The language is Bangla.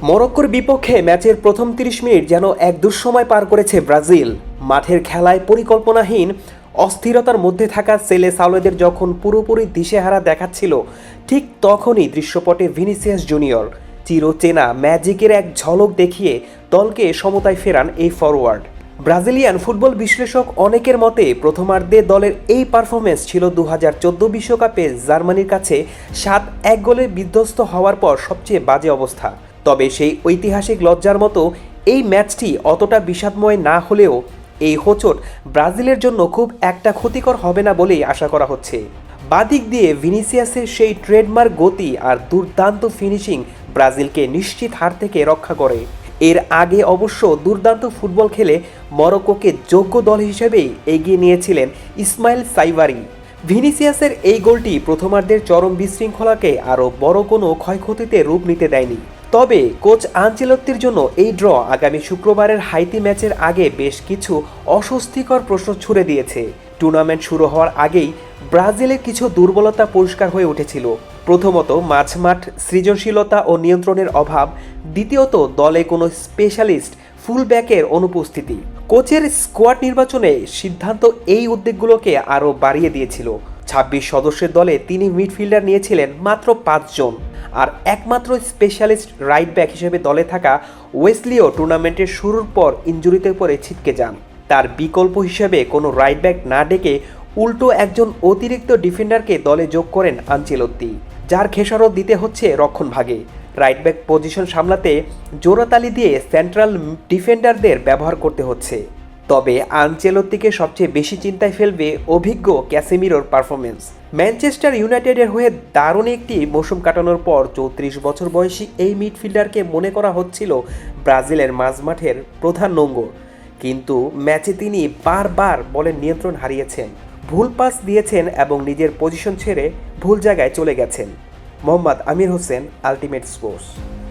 মরক্কোর বিপক্ষে ম্যাচের প্রথম ৩০ মিনিট যেন এক দুঃসময় পার করেছে ব্রাজিল। মাঠের খেলায় পরিকল্পনাহীন অস্থিরতার মধ্যে থাকা সেলে সাওলেদের যখন পুরোপুরি দিশেহারা দেখাচ্ছিল, ঠিক তখনই দৃশ্যপটে ভিনিসিয়াস জুনিয়র চিরচেনা ম্যাজিকের এক ঝলক দেখিয়ে দলকে সমতায় ফেরান এই ফরওয়ার্ড। ব্রাজিলিয়ান ফুটবল বিশ্লেষক অনেকের মতে প্রথমার্ধে দলের এই পারফরমেন্স ছিল ২০১৪ বিশ্বকাপে জার্মানির কাছে ৭-১ গোলে বিধ্বস্ত হওয়ার পর সবচেয়ে বাজে অবস্থা। তবে সেই ঐতিহাসিক লজ্জার মতো এই ম্যাচটি অতটা বিষাদময় না হলেও এই হোঁচট ব্রাজিলের জন্য খুব একটা ক্ষতিকর হবে না বলেই আশা করা হচ্ছে। বাদিক দিয়ে ভিনিসিয়াসের সেই ট্রেডমার্ক গতি আর দুর্দান্ত ফিনিশিং ব্রাজিলকে নিশ্চিত হার থেকে রক্ষা করে। এর আগে অবশ্য দুর্দান্ত ফুটবল খেলে মরক্কোকে যোগ্য দল হিসেবেই এগিয়ে নিয়েছিলেন ইসমাইল সাইভারি। ভিনিসিয়াসের এই গোলটি প্রথমার্ধের চরম বিশৃঙ্খলাকে আরও বড় কোনো ক্ষয়ক্ষতিতে রূপ নিতে দেয়নি। তবে কোচ আনচেলত্তির জন্য এই ড্র আগামী শুক্রবারের হাইতি ম্যাচের আগে বেশ কিছু অস্বস্তিকর প্রশ্ন ছুড়ে দিয়েছে। টুর্নামেন্ট শুরু হওয়ার আগেই ব্রাজিলের কিছু দুর্বলতা পরিষ্কার হয়ে উঠেছিল। প্রথমত, মাঝমাঠ সৃজনশীলতা ও নিয়ন্ত্রণের অভাব। দ্বিতীয়ত, দলে কোনো স্পেশালিস্ট ফুলব্যাকের অনুপস্থিতি। কোচের স্কোয়াড নির্বাচনে সিদ্ধান্ত এই উদ্বেগগুলোকে আরও বাড়িয়ে দিয়েছিল। ২৬ সদস্যের দলে তিনি মিডফিল্ডার নিয়েছিলেন মাত্র ৫ জন, আর একমাত্র স্পেশালিস্ট রাইট ব্যাক হিসেবে দলে থাকা ওয়েসলিও টুর্নামেন্টের শুরুর পর ইনজুরিতে পড়ে ছিটকে যান। তার বিকল্প হিসেবে কোনো রাইট ব্যাক না ডেকে উল্টো একজন অতিরিক্ত ডিফেন্ডারকে দলে যোগ করেন আনচেলত্তি, যার খেসারত দিতে হচ্ছে রক্ষণভাগে। রাইট ব্যাক পজিশন সামলাতে জোড়াতালি দিয়ে সেন্ট্রাল ডিফেন্ডারদের ব্যবহার করতে হচ্ছে। তবে আনচেলত্তিকে সবচেয়ে বেশি চিন্তায় ফেলবে অভিজ্ঞ ক্যাসেমিরোর পারফরমেন্স। ম্যানচেস্টার ইউনাইটেডের হয়ে দারুণ একটি মৌসুম কাটানোর পর ৩৪ বছর বয়সী এই মিডফিল্ডারকে মনে করা হচ্ছিল ব্রাজিলের মাঝমাঠের প্রধান নোঙ্গর। কিন্তু ম্যাচে তিনি বারবার বলের নিয়ন্ত্রণ হারিয়েছেন, ভুল পাস দিয়েছেন এবং নিজের পজিশন ছেড়ে ভুল জায়গায় চলে গেছেন। Mohammad Amir Hossain, ultimate sports.